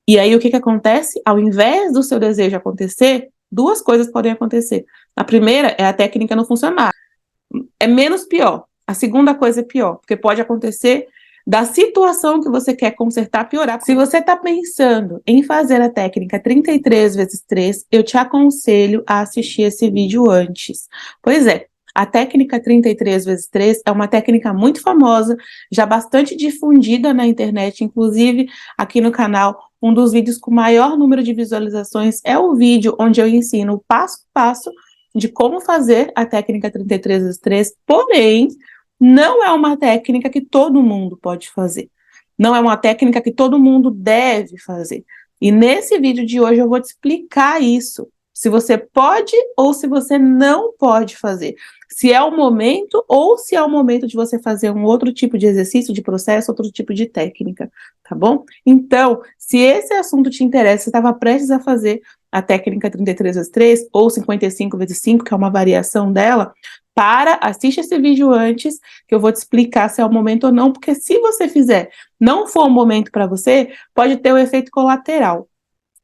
E aí, o que acontece? Ao invés do seu desejo acontecer, duas coisas podem acontecer. A primeira é a técnica não funcionar. É menos pior. A segunda coisa é pior, porque pode acontecer da situação que você quer consertar piorar. Se você está pensando em fazer a técnica 33 vezes 3, eu te aconselho a assistir esse vídeo antes. Pois é, a técnica 33 vezes 3 é uma técnica muito famosa, já bastante difundida na internet, inclusive aqui no canal, um dos vídeos com maior número de visualizações é o vídeo onde eu ensino o passo a passo de como fazer a técnica 33 vezes 3, porém, não é uma técnica que todo mundo pode fazer. Não é uma técnica que todo mundo deve fazer. E nesse vídeo de hoje eu vou te explicar isso. Se você pode ou se você não pode fazer. Se é o momento ou se é o momento de você fazer um outro tipo de exercício, de processo, outro tipo de técnica, tá bom? Então, se esse assunto te interessa, você estava prestes a fazer a técnica 33 vezes 3 ou 55 vezes 5, que é uma variação dela, assiste esse vídeo antes, que eu vou te explicar se é o momento ou não, porque se você fizer, não for o momento para você, pode ter o efeito colateral.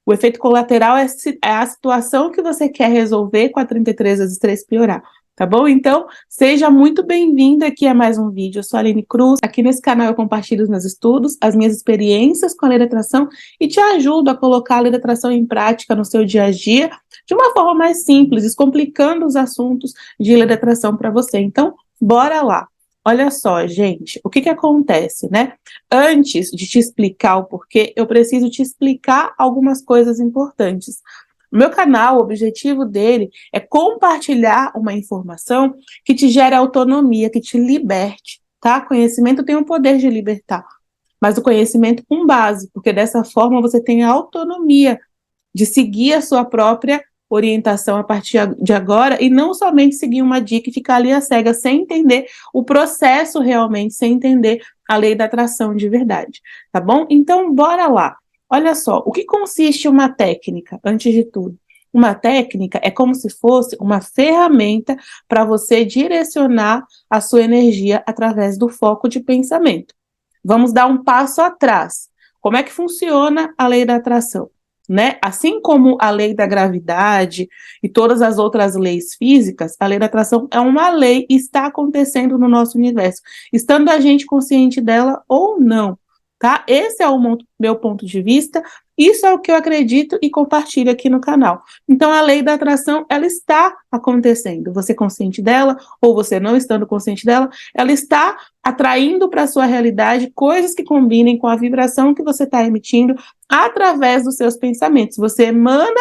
O efeito colateral é a situação que você quer resolver com a 33 vezes 3 piorar, tá bom? Então, seja muito bem-vindo aqui a mais um vídeo. Eu sou a Aline Cruz. Aqui nesse canal eu compartilho os meus estudos, as minhas experiências com a lei da atração e te ajudo a colocar a lei da atração em prática no seu dia a dia de uma forma mais simples, descomplicando os assuntos de lei da atração para você. Então, bora lá. Olha só, gente, o que acontece, né? Antes de te explicar o porquê, eu preciso te explicar algumas coisas importantes. O meu canal, o objetivo dele é compartilhar uma informação que te gere autonomia, que te liberte, tá? Conhecimento tem o poder de libertar, mas o conhecimento com base, porque dessa forma você tem a autonomia de seguir a sua própria orientação a partir de agora e não somente seguir uma dica e ficar ali a cega sem entender o processo realmente, sem entender a lei da atração de verdade, tá bom? Então, bora lá. Olha só, o que consiste uma técnica, antes de tudo? Uma técnica é como se fosse uma ferramenta para você direcionar a sua energia através do foco de pensamento. Vamos dar um passo atrás. Como é que funciona a lei da atração? Né? Assim como a lei da gravidade e todas as outras leis físicas, a lei da atração é uma lei e está acontecendo no nosso universo, estando a gente consciente dela ou não, tá? Esse é o meu ponto de vista, isso é o que eu acredito e compartilho aqui no canal. Então, a lei da atração, ela está acontecendo, você consciente dela ou você não estando consciente dela, ela está atraindo para a sua realidade coisas que combinem com a vibração que você está emitindo através dos seus pensamentos. Você emana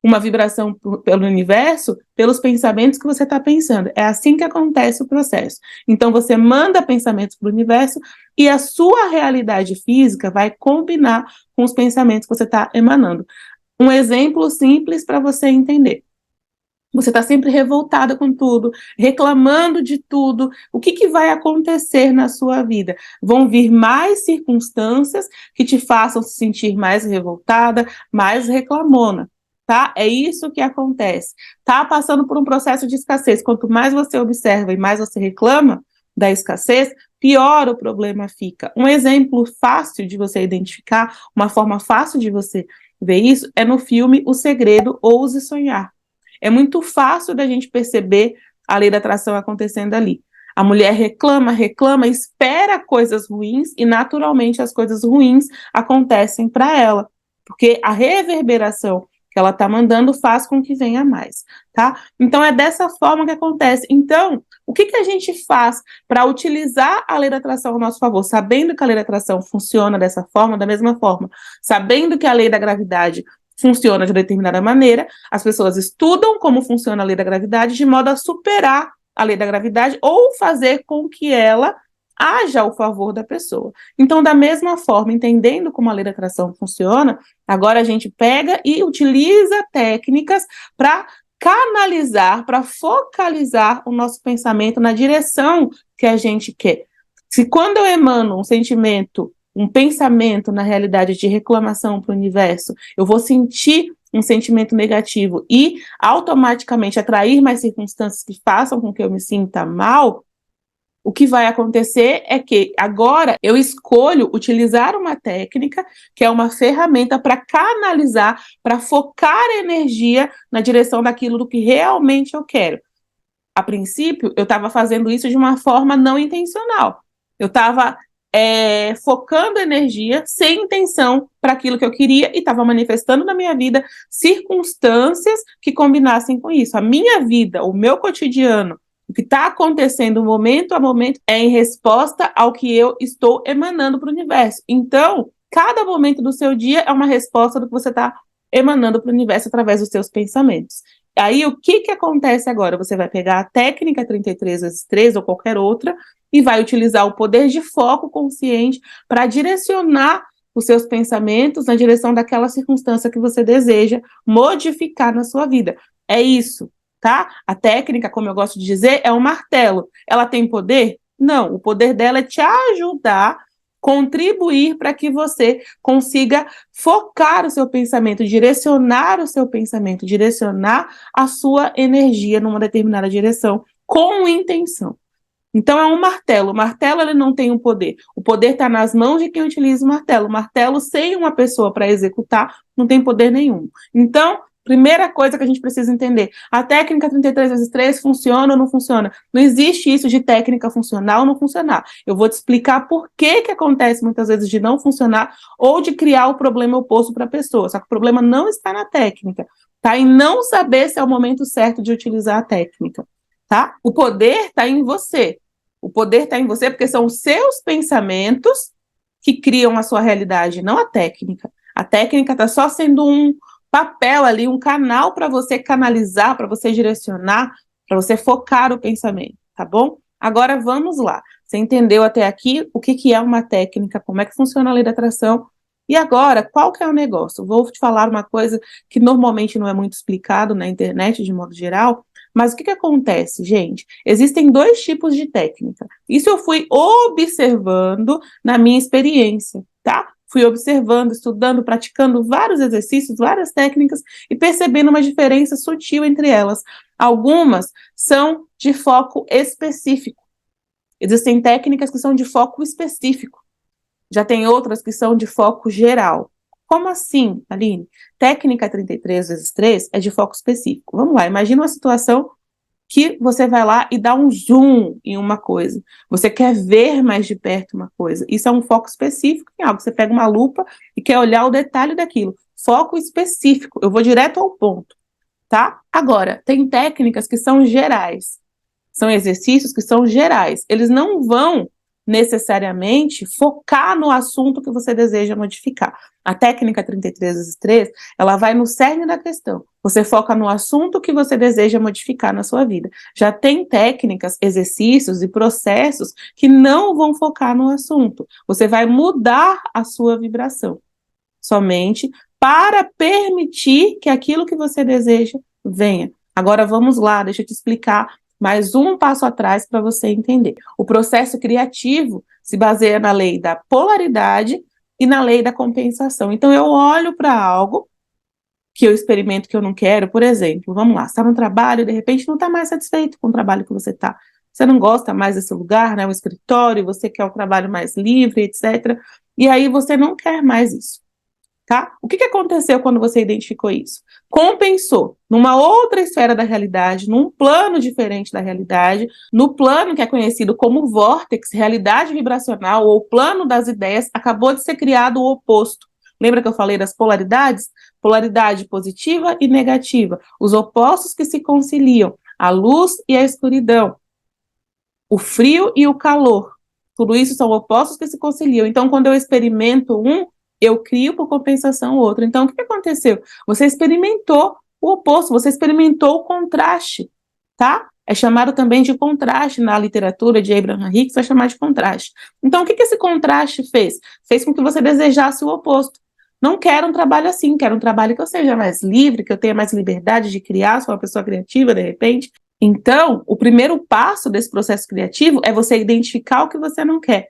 uma vibração pelo universo, pelos pensamentos que você está pensando. É assim que acontece o processo. Então, você manda pensamentos para o universo e a sua realidade física vai combinar com os pensamentos que você está emanando. Um exemplo simples para você entender. Você está sempre revoltada com tudo, reclamando de tudo. O que vai acontecer na sua vida? Vão vir mais circunstâncias que te façam se sentir mais revoltada, mais reclamona, tá? É isso que acontece. Tá passando por um processo de escassez. Quanto mais você observa e mais você reclama da escassez, pior o problema fica. Um exemplo fácil de você identificar, uma forma fácil de você ver isso, é no filme O Segredo, Ouse Sonhar. É muito fácil da gente perceber a lei da atração acontecendo ali. A mulher reclama, reclama, espera coisas ruins e naturalmente as coisas ruins acontecem para ela, porque a reverberação que ela está mandando faz com que venha mais, tá? Então é dessa forma que acontece. Então, o que a gente faz para utilizar a lei da atração ao nosso favor? Sabendo que a lei da atração funciona dessa forma, da mesma forma, sabendo que a lei da gravidade funciona de determinada maneira, as pessoas estudam como funciona a lei da gravidade de modo a superar a lei da gravidade ou fazer com que ela haja ao favor da pessoa. Então, da mesma forma, entendendo como a lei da atração funciona, agora a gente pega e utiliza técnicas para canalizar, para focalizar o nosso pensamento na direção que a gente quer. Se quando eu emano um sentimento, um pensamento, na realidade, de reclamação para o universo, eu vou sentir um sentimento negativo e automaticamente atrair mais circunstâncias que façam com que eu me sinta mal, o que vai acontecer é que agora eu escolho utilizar uma técnica que é uma ferramenta para canalizar, para focar a energia na direção daquilo do que realmente eu quero. A princípio, eu estava fazendo isso de uma forma não intencional. Eu estava focando energia sem intenção para aquilo que eu queria e estava manifestando na minha vida circunstâncias que combinassem com isso. A minha vida, o meu cotidiano, o que está acontecendo momento a momento é em resposta ao que eu estou emanando para o universo. Então, cada momento do seu dia é uma resposta do que você está emanando para o universo através dos seus pensamentos. Aí, o que acontece agora? Você vai pegar a técnica 33x3 ou qualquer outra e vai utilizar o poder de foco consciente para direcionar os seus pensamentos na direção daquela circunstância que você deseja modificar na sua vida. É isso, tá? A técnica, como eu gosto de dizer, é um martelo. Ela tem poder? Não. O poder dela é te ajudar, contribuir para que você consiga focar o seu pensamento, direcionar o seu pensamento, direcionar a sua energia numa determinada direção, com intenção. Então, é um martelo. O martelo, ele não tem um poder. O poder está nas mãos de quem utiliza o martelo. O martelo, sem uma pessoa para executar, não tem poder nenhum. Então, primeira coisa que a gente precisa entender, a técnica 33x3 funciona ou não funciona? Não existe isso de técnica funcionar ou não funcionar. Eu vou te explicar por que acontece muitas vezes de não funcionar ou de criar o problema oposto para a pessoa. Só que o problema não está na técnica, tá? Em não saber se é o momento certo de utilizar a técnica, tá? O poder está em você. O poder está em você porque são os seus pensamentos que criam a sua realidade, não a técnica. A técnica está só sendo um papel ali, um canal para você canalizar, para você direcionar, para você focar o pensamento, tá bom? Agora vamos lá. Você entendeu até aqui o que é uma técnica, como é que funciona a lei da atração? E agora, qual que é o negócio? Vou te falar uma coisa que normalmente não é muito explicado na internet, de modo geral, mas o que acontece, gente? Existem dois tipos de técnica. Isso eu fui observando na minha experiência, tá? Fui observando, estudando, praticando vários exercícios, várias técnicas e percebendo uma diferença sutil entre elas. Algumas são de foco específico. Existem técnicas que são de foco específico. Já tem outras que são de foco geral. Como assim, Aline? Técnica 33x3 é de foco específico. Vamos lá, imagina uma situação que você vai lá e dá um zoom em uma coisa. Você quer ver mais de perto uma coisa. Isso é um foco específico em algo. Você pega uma lupa e quer olhar o detalhe daquilo. Foco específico. Eu vou direto ao ponto, tá? Agora, tem técnicas que são gerais. São exercícios que são gerais. Eles não vão necessariamente focar no assunto que você deseja modificar. A técnica 33x3, ela vai no cerne da questão. Você foca no assunto que você deseja modificar na sua vida. Já tem técnicas, exercícios e processos que não vão focar no assunto. Você vai mudar a sua vibração, somente para permitir que aquilo que você deseja venha. Agora vamos lá, deixa eu te explicar mais um passo atrás para você entender. O processo criativo se baseia na lei da polaridade e na lei da compensação. Então, eu olho para algo que eu experimento que eu não quero, por exemplo, vamos lá, você está no trabalho e de repente não está mais satisfeito com o trabalho que você está. Você não gosta mais desse lugar, né, o escritório, você quer um trabalho mais livre, etc. E aí você não quer mais isso. Tá? O que aconteceu quando você identificou isso? Compensou numa outra esfera da realidade, num plano diferente da realidade, no plano que é conhecido como vórtex, realidade vibracional, ou plano das ideias, acabou de ser criado o oposto. Lembra que eu falei das polaridades? Polaridade positiva e negativa, os opostos que se conciliam, a luz e a escuridão, o frio e o calor. Tudo isso são opostos que se conciliam. Então, quando eu experimento um, eu crio por compensação o outro. Então, o que aconteceu? Você experimentou o oposto, você experimentou o contraste, tá? É chamado também de contraste na literatura de Abraham Hicks, vai chamar de contraste. Então, o que esse contraste fez? Fez com que você desejasse o oposto. Não quero um trabalho assim, quero um trabalho que eu seja mais livre, que eu tenha mais liberdade de criar, sou uma pessoa criativa, de repente. Então, o primeiro passo desse processo criativo é você identificar o que você não quer.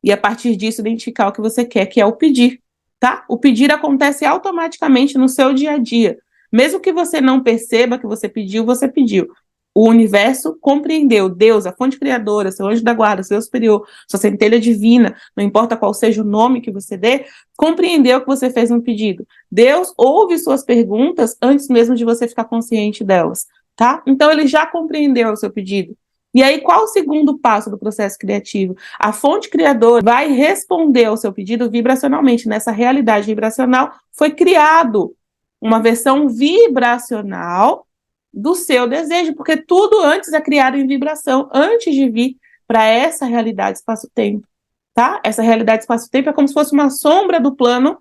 E, a partir disso, identificar o que você quer, que é o pedir, tá? O pedir acontece automaticamente no seu dia a dia. Mesmo que você não perceba que você pediu, você pediu. O universo compreendeu, Deus, a fonte criadora, seu anjo da guarda, seu superior, sua centelha divina, não importa qual seja o nome que você dê, compreendeu que você fez um pedido. Deus ouve suas perguntas antes mesmo de você ficar consciente delas, tá? Então ele já compreendeu o seu pedido. E aí, qual o segundo passo do processo criativo? A fonte criadora vai responder ao seu pedido vibracionalmente. Nessa realidade vibracional, foi criado uma versão vibracional do seu desejo, porque tudo antes é criado em vibração, antes de vir para essa realidade espaço-tempo, tá? Essa realidade espaço-tempo é como se fosse uma sombra do plano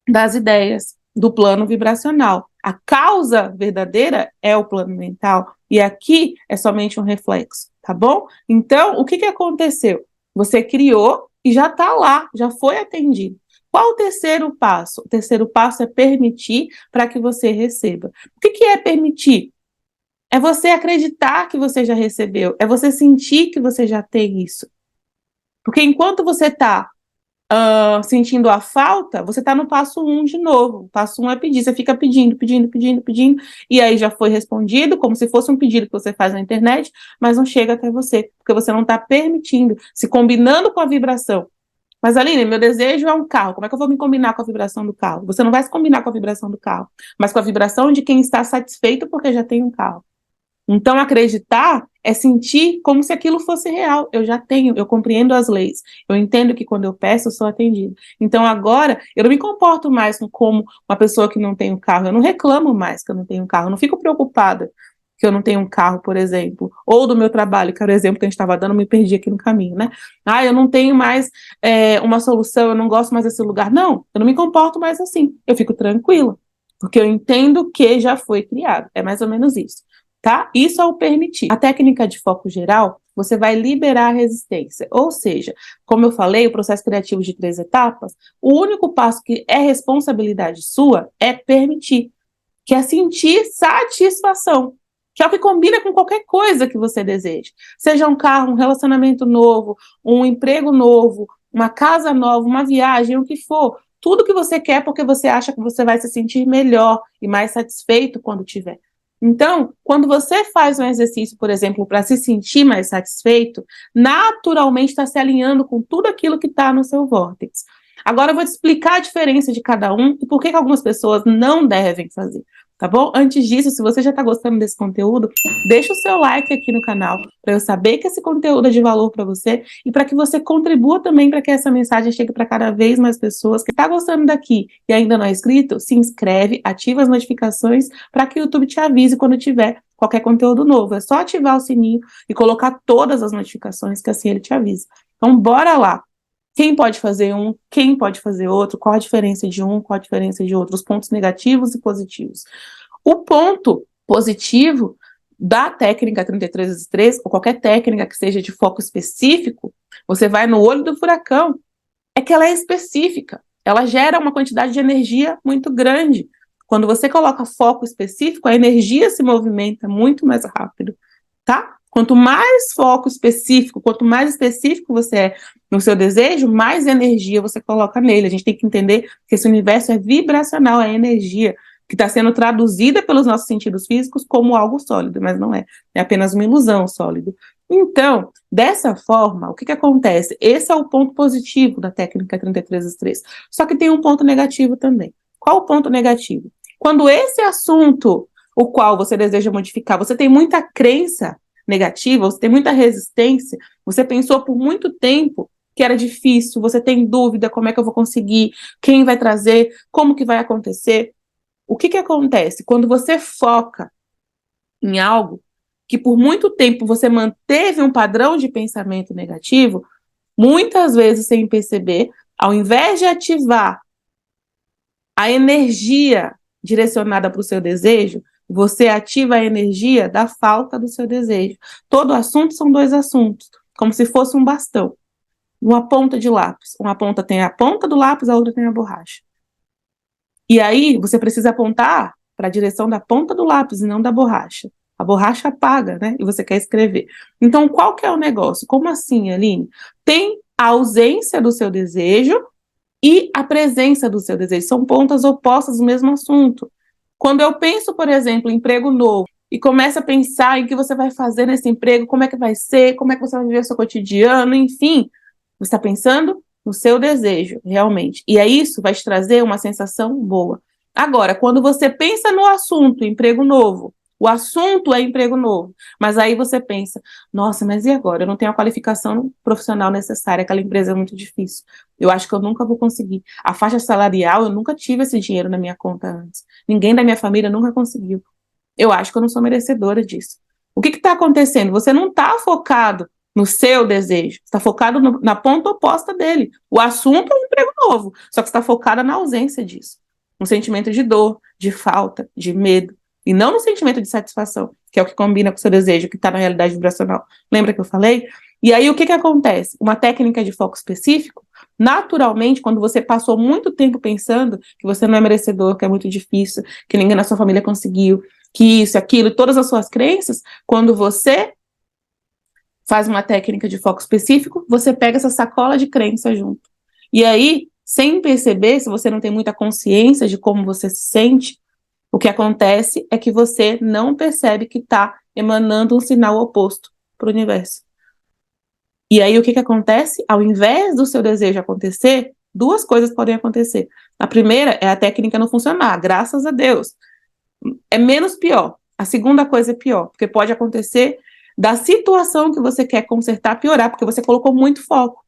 das ideias, do plano vibracional. A causa verdadeira é o plano mental, e aqui é somente um reflexo, tá bom? Então, o que aconteceu? Você criou e já está lá, já foi atendido. Qual o terceiro passo? O terceiro passo é permitir para que você receba. O que é permitir? É você acreditar que você já recebeu, é você sentir que você já tem isso. Porque enquanto você está sentindo a falta, você está no passo 1 de novo. O passo 1 é pedir, você fica pedindo, e aí já foi respondido, como se fosse um pedido que você faz na internet, mas não chega até você, porque você não está permitindo, se combinando com a vibração. Mas, Aline, meu desejo é um carro. Como é que eu vou me combinar com a vibração do carro? Você não vai se combinar com a vibração do carro, mas com a vibração de quem está satisfeito porque já tem um carro. Então, acreditar é sentir como se aquilo fosse real. Eu já tenho, eu compreendo as leis. Eu entendo que quando eu peço, eu sou atendido. Então, agora, eu não me comporto mais como uma pessoa que não tem um carro. Eu não reclamo mais que eu não tenho um carro. Eu não fico preocupada que eu não tenho um carro, por exemplo, ou do meu trabalho, que era o exemplo que a gente estava dando, me perdi aqui no caminho, né? Eu não tenho mais uma solução, eu não gosto mais desse lugar. Não, eu não me comporto mais assim, eu fico tranquila, porque eu entendo que já foi criado, é mais ou menos isso, tá? Isso é o permitir. A técnica de foco geral, você vai liberar a resistência, ou seja, como eu falei, o processo criativo de 3 etapas, o único passo que é responsabilidade sua é permitir, que é sentir satisfação, que é o que combina com qualquer coisa que você deseje. Seja um carro, um relacionamento novo, um emprego novo, uma casa nova, uma viagem, o que for. Tudo que você quer porque você acha que você vai se sentir melhor e mais satisfeito quando tiver. Então, quando você faz um exercício, por exemplo, para se sentir mais satisfeito, naturalmente está se alinhando com tudo aquilo que está no seu vórtice. Agora eu vou te explicar a diferença de cada um e por que algumas pessoas não devem fazer, tá bom? Antes disso, se você já está gostando desse conteúdo, deixa o seu like aqui no canal para eu saber que esse conteúdo é de valor para você e para que você contribua também para que essa mensagem chegue para cada vez mais pessoas. Que está gostando daqui e ainda não é inscrito, se inscreve, ativa as notificações para que o YouTube te avise quando tiver qualquer conteúdo novo. É só ativar o sininho e colocar todas as notificações que assim ele te avisa. Então, bora lá! Quem pode fazer um, quem pode fazer outro, qual a diferença de um, qual a diferença de outro, os pontos negativos e positivos. O ponto positivo da técnica 33 vezes 3, ou qualquer técnica que seja de foco específico, você vai no olho do furacão, é que ela é específica, ela gera uma quantidade de energia muito grande. Quando você coloca foco específico, a energia se movimenta muito mais rápido, tá? Quanto mais foco específico, quanto mais específico você é no seu desejo, mais energia você coloca nele. A gente tem que entender que esse universo é vibracional, é energia que está sendo traduzida pelos nossos sentidos físicos como algo sólido, mas não é. É apenas uma ilusão sólido. Então, dessa forma, o que acontece? Esse é o ponto positivo da técnica 33 vezes 3. Só que tem um ponto negativo também. Qual o ponto negativo? Quando esse assunto, o qual você deseja modificar, você tem muita crença negativa, você tem muita resistência, você pensou por muito tempo que era difícil, você tem dúvida, como é que eu vou conseguir, quem vai trazer, como que vai acontecer. O que acontece? Quando você foca em algo que por muito tempo você manteve um padrão de pensamento negativo, muitas vezes sem perceber, ao invés de ativar a energia direcionada para o seu desejo, você ativa a energia da falta do seu desejo. Todo assunto são 2 assuntos, como se fosse um bastão, uma ponta de lápis. Uma ponta tem a ponta do lápis, a outra tem a borracha. E aí você precisa apontar para a direção da ponta do lápis e não da borracha. A borracha apaga, né? E você quer escrever. Então, qual que é o negócio? Como assim, Aline? Tem a ausência do seu desejo e a presença do seu desejo. São pontas opostas do mesmo assunto. Quando eu penso, por exemplo, em emprego novo e começa a pensar em o que você vai fazer nesse emprego, como é que vai ser, como é que você vai viver o seu cotidiano, enfim. Você está pensando no seu desejo, realmente. E aí isso vai te trazer uma sensação boa. Agora, quando você pensa no assunto, emprego novo, o assunto é emprego novo, mas aí você pensa, nossa, mas e agora? Eu não tenho a qualificação profissional necessária, aquela empresa é muito difícil. Eu acho que eu nunca vou conseguir. A faixa salarial, eu nunca tive esse dinheiro na minha conta antes. Ninguém da minha família nunca conseguiu. Eu acho que eu não sou merecedora disso. O que está acontecendo? Você não está focado no seu desejo, está focado na ponta oposta dele. O assunto é um emprego novo, só que está focada na ausência disso. Um sentimento de dor, de falta, de medo, e não no sentimento de satisfação, que é o que combina com o seu desejo, que está na realidade vibracional. Lembra que eu falei? E aí o que acontece? Uma técnica de foco específico, naturalmente, quando você passou muito tempo pensando que você não é merecedor, que é muito difícil, que ninguém na sua família conseguiu, que isso, aquilo, todas as suas crenças, quando você faz uma técnica de foco específico, você pega essa sacola de crença junto. E aí, sem perceber, se você não tem muita consciência de como você se sente, o que acontece é que você não percebe que está emanando um sinal oposto para o universo. E aí, o que acontece? Ao invés do seu desejo acontecer, duas coisas podem acontecer. A primeira é a técnica não funcionar, graças a Deus. É menos pior. A segunda coisa é pior, porque pode acontecer da situação que você quer consertar piorar, porque você colocou muito foco.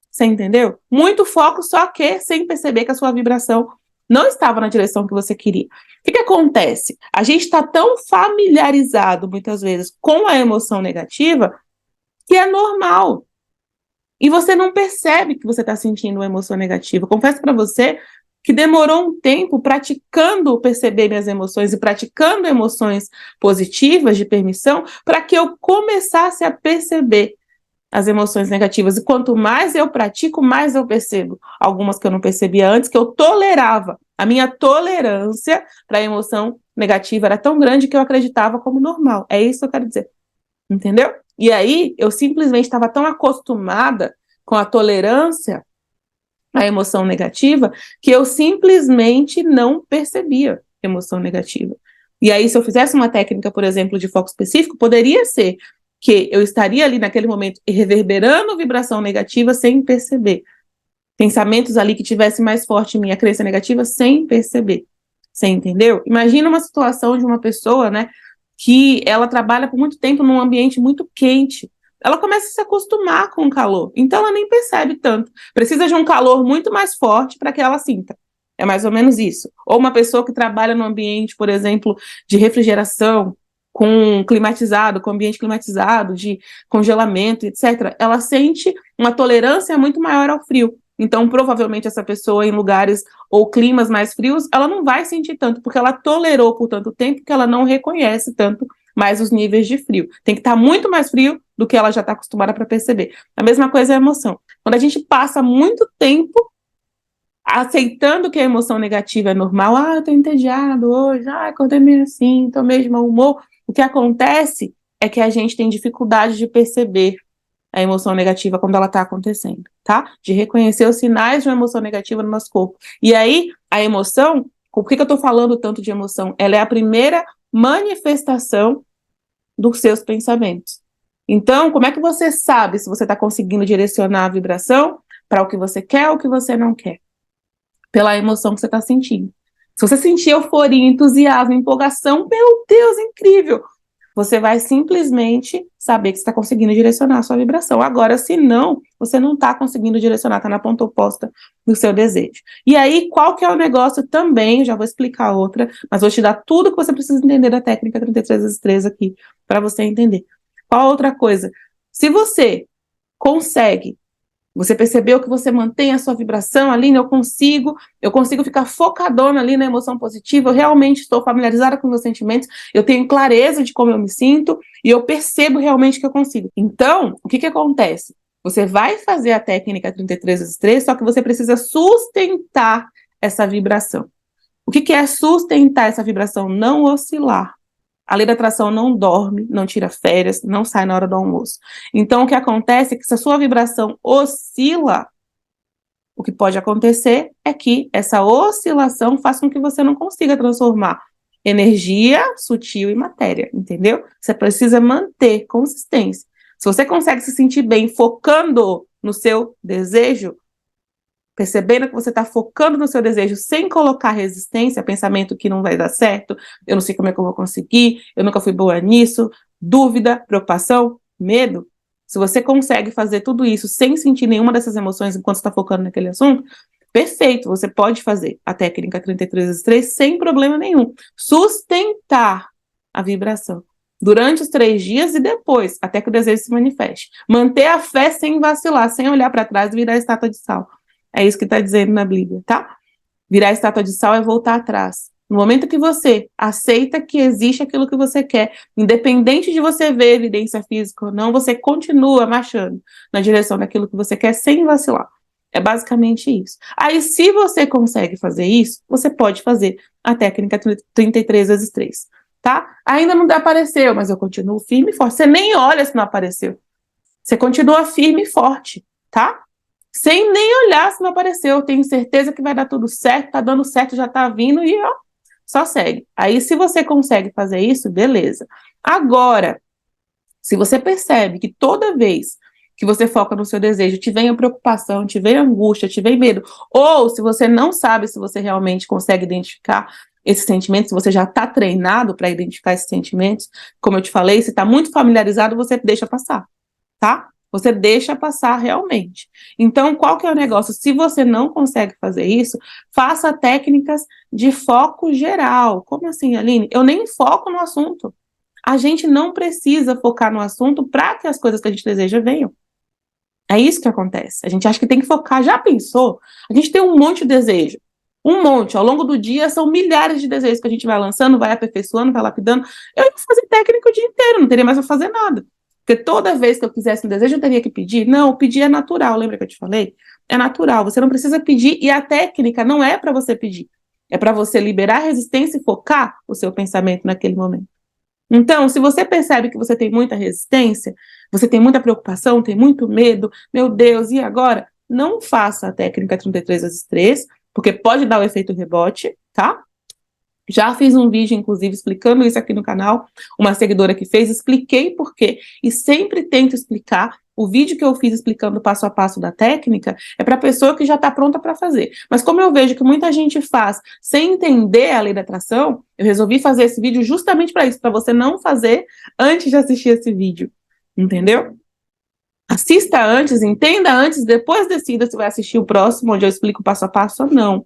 Você entendeu? Muito foco, só que sem perceber que a sua vibração não estava na direção que você queria. O que acontece? A gente está tão familiarizado, muitas vezes, com a emoção negativa, que é normal. E você não percebe que você está sentindo uma emoção negativa. Confesso para você que demorou um tempo praticando perceber minhas emoções e praticando emoções positivas de permissão para que eu começasse a perceber as emoções negativas. E quanto mais eu pratico, mais eu percebo. Algumas que eu não percebia antes, que eu tolerava. A minha tolerância para a emoção negativa era tão grande que eu acreditava como normal. É isso que eu quero dizer. Entendeu? E aí, eu simplesmente estava tão acostumada com a tolerância à emoção negativa que eu simplesmente não percebia emoção negativa. E aí, se eu fizesse uma técnica, por exemplo, de foco específico, poderia ser que eu estaria ali naquele momento reverberando vibração negativa sem perceber. Pensamentos ali que tivessem mais forte em mim, a crença negativa, sem perceber. Você entendeu? Imagina uma situação de uma pessoa, né, que ela trabalha por muito tempo num ambiente muito quente. Ela começa a se acostumar com o calor, então ela nem percebe tanto. Precisa de um calor muito mais forte para que ela sinta. É mais ou menos isso. Ou uma pessoa que trabalha num ambiente, por exemplo, de refrigeração, com climatizado, com ambiente climatizado, de congelamento, etc., ela sente uma tolerância muito maior ao frio. Então, provavelmente, essa pessoa em lugares ou climas mais frios, ela não vai sentir tanto, porque ela tolerou por tanto tempo que ela não reconhece tanto mais os níveis de frio. Tem que estar muito mais frio do que ela já está acostumada para perceber. A mesma coisa é a emoção. Quando a gente passa muito tempo aceitando que a emoção negativa é normal, eu tô entediado hoje, acordei meio assim, tô meio de mau humor, o que acontece é que a gente tem dificuldade de perceber a emoção negativa quando ela está acontecendo, tá? De reconhecer os sinais de uma emoção negativa no nosso corpo. E aí, a emoção, por que eu tô falando tanto de emoção? Ela é a primeira manifestação dos seus pensamentos. Então, como é que você sabe se você está conseguindo direcionar a vibração para o que você quer ou o que você não quer? Pela emoção que você está sentindo. Se você sentir euforia, entusiasmo, empolgação, meu Deus, incrível! Você vai simplesmente saber que você está conseguindo direcionar a sua vibração. Agora, se não, você não está conseguindo direcionar, está na ponta oposta do seu desejo. E aí, qual que é o negócio também, já vou explicar outra, mas vou te dar tudo que você precisa entender da técnica 33x3 aqui, para você entender. Qual outra coisa? Se você consegue, você percebeu que você mantém a sua vibração ali, eu consigo ficar focadona ali na emoção positiva, eu realmente estou familiarizada com meus sentimentos, eu tenho clareza de como eu me sinto e eu percebo realmente que eu consigo. Então, o que acontece? Você vai fazer a técnica 33x3, só que você precisa sustentar essa vibração. O que é sustentar essa vibração? Não oscilar. A lei da atração não dorme, não tira férias, não sai na hora do almoço. Então, o que acontece é que se a sua vibração oscila, o que pode acontecer é que essa oscilação faça com que você não consiga transformar energia, sutil e matéria, entendeu? Você precisa manter consistência. Se você consegue se sentir bem focando no seu desejo, percebendo que você está focando no seu desejo sem colocar resistência, pensamento que não vai dar certo, eu não sei como é que eu vou conseguir, eu nunca fui boa nisso, dúvida, preocupação, medo. Se você consegue fazer tudo isso sem sentir nenhuma dessas emoções enquanto está focando naquele assunto, perfeito, você pode fazer a técnica 33 vezes 3 sem problema nenhum. Sustentar a vibração durante os 3 dias e depois, até que o desejo se manifeste. Manter a fé sem vacilar, sem olhar para trás e virar estátua de sal. É isso que está dizendo na Bíblia, tá? Virar estátua de sal é voltar atrás. No momento que você aceita que existe aquilo que você quer, independente de você ver evidência física ou não, você continua marchando na direção daquilo que você quer sem vacilar. É basicamente isso. Aí, se você consegue fazer isso, você pode fazer a técnica 33 vezes 3, tá? Ainda não apareceu, mas eu continuo firme e forte. Você nem olha se não apareceu. Você continua firme e forte, tá? Sem nem olhar se não apareceu. Eu tenho certeza que vai dar tudo certo, tá dando certo, já tá vindo e ó, só segue. Aí, se você consegue fazer isso, beleza. Agora, se você percebe que toda vez que você foca no seu desejo, te vem a preocupação, te vem a angústia, te vem medo, ou se você não sabe se você realmente consegue identificar esses sentimentos, se você já está treinado para identificar esses sentimentos, como eu te falei, se está muito familiarizado, você deixa passar, tá? Você deixa passar realmente. Então, qual que é o negócio? Se você não consegue fazer isso, faça técnicas de foco geral. Como assim, Aline? Eu nem foco no assunto. A gente não precisa focar no assunto para que as coisas que a gente deseja venham. É isso que acontece. A gente acha que tem que focar. Já pensou? A gente tem um monte de desejo. Um monte. Ao longo do dia, são milhares de desejos que a gente vai lançando, vai aperfeiçoando, vai lapidando. Eu ia fazer técnica o dia inteiro, não teria mais pra fazer nada. Porque toda vez que eu quisesse um desejo, eu teria que pedir. Não, pedir é natural, lembra que eu te falei? É natural, você não precisa pedir, e a técnica não é para você pedir. É para você liberar a resistência e focar o seu pensamento naquele momento. Então, se você percebe que você tem muita resistência, você tem muita preocupação, tem muito medo, meu Deus, e agora? Não faça a técnica 33 vezes 3, porque pode dar o efeito rebote, tá? Já fiz um vídeo, inclusive, explicando isso aqui no canal, uma seguidora que fez, expliquei por quê, e sempre tento explicar. O vídeo que eu fiz explicando passo a passo da técnica é para a pessoa que já está pronta para fazer. Mas como eu vejo que muita gente faz sem entender a lei da atração, eu resolvi fazer esse vídeo justamente para isso, para você não fazer antes de assistir esse vídeo, entendeu? Assista antes, entenda antes, depois decida se vai assistir o próximo, onde eu explico passo a passo ou não,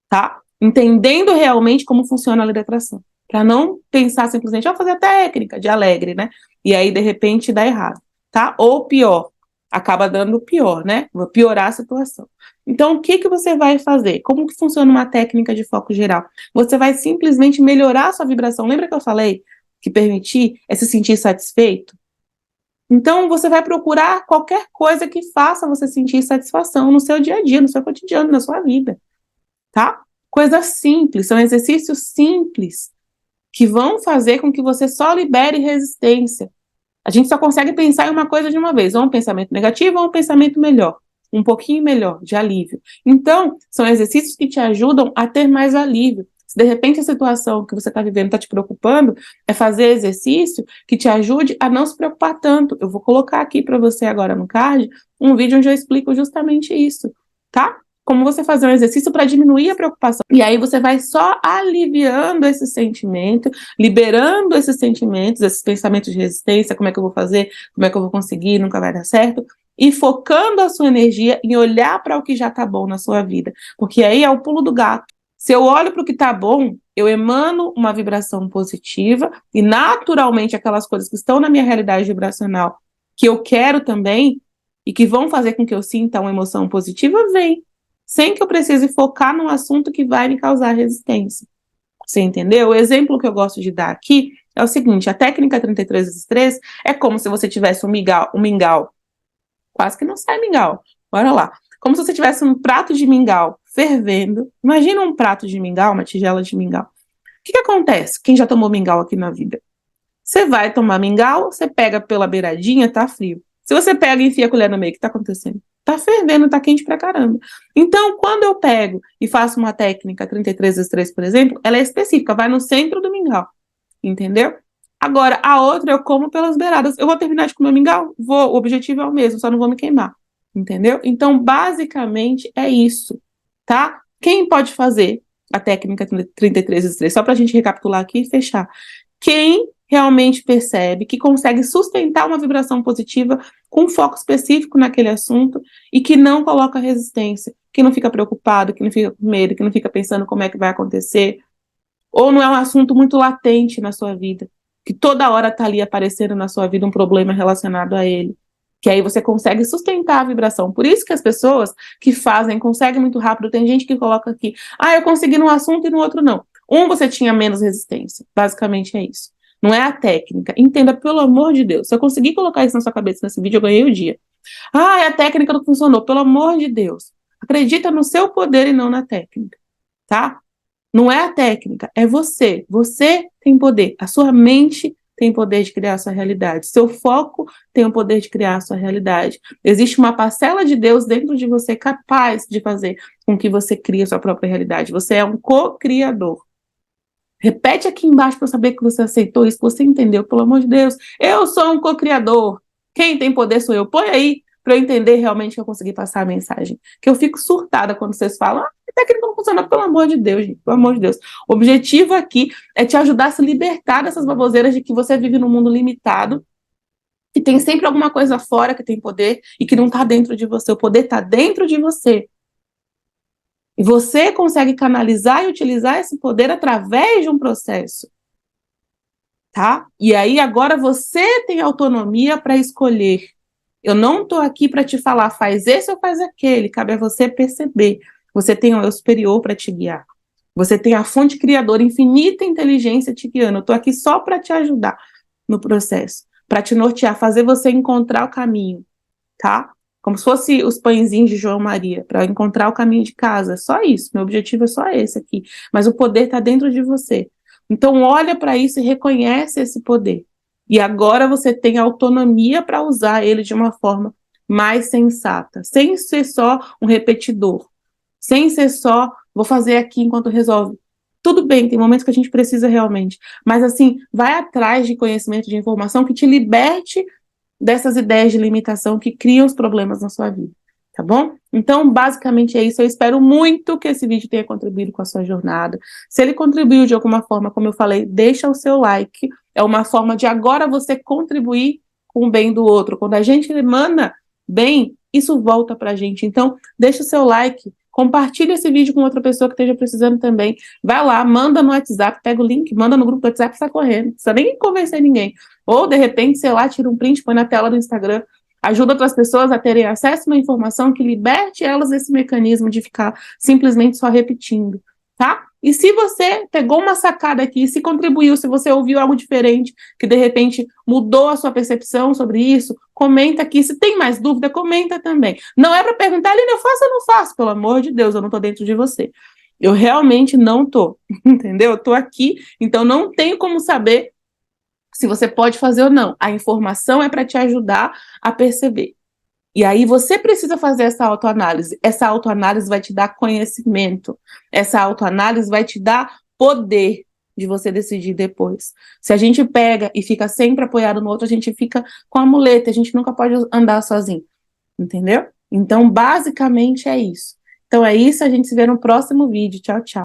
tá? Entendendo realmente como funciona a lei da atração. Para não pensar simplesmente, fazer a técnica de alegre, né? E aí, de repente, dá errado, tá? Ou pior, acaba dando pior, né? Vai piorar a situação. Então, o que que você vai fazer? Como que funciona uma técnica de foco geral? Você vai simplesmente melhorar a sua vibração. Lembra que eu falei que permitir é se sentir satisfeito? Então, você vai procurar qualquer coisa que faça você sentir satisfação no seu dia a dia, no seu cotidiano, na sua vida, tá? Coisas simples, são exercícios simples que vão fazer com que você só libere resistência. A gente só consegue pensar em uma coisa de uma vez, ou um pensamento negativo ou um pensamento melhor, um pouquinho melhor, de alívio. Então, são exercícios que te ajudam a ter mais alívio. Se de repente a situação que você está vivendo está te preocupando, é fazer exercício que te ajude a não se preocupar tanto. Eu vou colocar aqui para você agora no card um vídeo onde eu explico justamente isso, tá? Como você fazer um exercício para diminuir a preocupação. E aí você vai só aliviando esse sentimento, liberando esses sentimentos, esses pensamentos de resistência, como é que eu vou fazer, como é que eu vou conseguir, nunca vai dar certo, e focando a sua energia em olhar para o que já está bom na sua vida. Porque aí é o pulo do gato. Se eu olho para o que está bom, eu emano uma vibração positiva e naturalmente aquelas coisas que estão na minha realidade vibracional, que eu quero também, e que vão fazer com que eu sinta uma emoção positiva, vem. Sem que eu precise focar num assunto que vai me causar resistência. Você entendeu? O exemplo que eu gosto de dar aqui é o seguinte, a técnica 33 vezes 3 é como se você tivesse um mingau, quase que não sai mingau, bora lá. Como se você tivesse um prato de mingau fervendo. Imagina um prato de mingau, uma tigela de mingau. O que acontece? Quem já tomou mingau aqui na vida? Você vai tomar mingau, você pega pela beiradinha, tá frio. Se você pega e enfia a colher no meio, o que tá acontecendo? Tá fervendo, tá quente pra caramba. Então, quando eu pego e faço uma técnica 33 vezes 3, por exemplo, ela é específica, vai no centro do mingau, entendeu? Agora, a outra eu como pelas beiradas. Eu vou terminar de comer o mingau? Vou, o objetivo é o mesmo, só não vou me queimar, entendeu? Então, basicamente, é isso, tá? Quem pode fazer a técnica 33 vezes 3? Só pra gente recapitular aqui e fechar. Quem realmente percebe que consegue sustentar uma vibração positiva com foco específico naquele assunto e que não coloca resistência, que não fica preocupado, que não fica com medo, que não fica pensando como é que vai acontecer, ou não é um assunto muito latente na sua vida, que toda hora está ali aparecendo na sua vida um problema relacionado a ele, que aí você consegue sustentar a vibração. Por isso que as pessoas que fazem, conseguem muito rápido, tem gente que coloca aqui, eu consegui num assunto e no outro não. Você tinha menos resistência, basicamente é isso. Não é a técnica. Entenda, pelo amor de Deus. Se eu conseguir colocar isso na sua cabeça nesse vídeo, eu ganhei o dia. A técnica não funcionou. Pelo amor de Deus. Acredita no seu poder e não na técnica, tá? Não é a técnica, é você. Você tem poder. A sua mente tem poder de criar a sua realidade. Seu foco tem o poder de criar a sua realidade. Existe uma parcela de Deus dentro de você capaz de fazer com que você crie a sua própria realidade. Você é um co-criador. Repete aqui embaixo para eu saber que você aceitou isso, que você entendeu, pelo amor de Deus. Eu sou um co-criador. Quem tem poder sou eu. Põe aí para eu entender realmente que eu consegui passar a mensagem. Que eu fico surtada quando vocês falam, a técnica não funciona, pelo amor de Deus, gente, pelo amor de Deus. O objetivo aqui é te ajudar a se libertar dessas baboseiras de que você vive num mundo limitado, que tem sempre alguma coisa fora que tem poder e que não está dentro de você. O poder está dentro de você. E você consegue canalizar e utilizar esse poder através de um processo, tá? E aí agora você tem autonomia para escolher. Eu não estou aqui para te falar, faz esse ou faz aquele, cabe a você perceber. Você tem o eu superior para te guiar. Você tem a fonte criadora, infinita inteligência te guiando. Eu estou aqui só para te ajudar no processo, para te nortear, fazer você encontrar o caminho, tá? Como se fosse os pãezinhos de João Maria, para encontrar o caminho de casa. Só isso, meu objetivo é só esse aqui. Mas o poder está dentro de você. Então olha para isso e reconhece esse poder. E agora você tem autonomia para usar ele de uma forma mais sensata, sem ser só um repetidor, sem ser só, vou fazer aqui enquanto resolve. Tudo bem, tem momentos que a gente precisa realmente, mas assim, vai atrás de conhecimento, de informação que te liberte dessas ideias de limitação que criam os problemas na sua vida, tá bom? Então, basicamente é isso. Eu espero muito que esse vídeo tenha contribuído com a sua jornada. Se ele contribuiu de alguma forma, como eu falei, deixa o seu like. É uma forma de agora você contribuir com o bem do outro. Quando a gente emana bem, isso volta pra gente. Então, deixa o seu like, compartilha esse vídeo com outra pessoa que esteja precisando também. Vai lá, manda no WhatsApp, pega o link, manda no grupo do WhatsApp e sai correndo. Não precisa nem convencer ninguém. Ou, de repente, sei lá, tira um print, põe na tela do Instagram. Ajuda outras pessoas a terem acesso a uma informação que liberte elas desse mecanismo de ficar simplesmente só repetindo, tá? E se você pegou uma sacada aqui, se contribuiu, se você ouviu algo diferente, que de repente mudou a sua percepção sobre isso, comenta aqui. Se tem mais dúvida, comenta também. Não é para perguntar, Aline, eu faço ou não faço? Pelo amor de Deus, eu não tô dentro de você. Eu realmente não tô, entendeu? Eu tô aqui, então não tenho como saber se você pode fazer ou não. A informação é para te ajudar a perceber. E aí você precisa fazer essa autoanálise. Essa autoanálise vai te dar conhecimento. Essa autoanálise vai te dar poder de você decidir depois. Se a gente pega e fica sempre apoiado no outro, a gente fica com a muleta, a gente nunca pode andar sozinho. Entendeu? Então, basicamente é isso. Então é isso, a gente se vê no próximo vídeo. Tchau, tchau.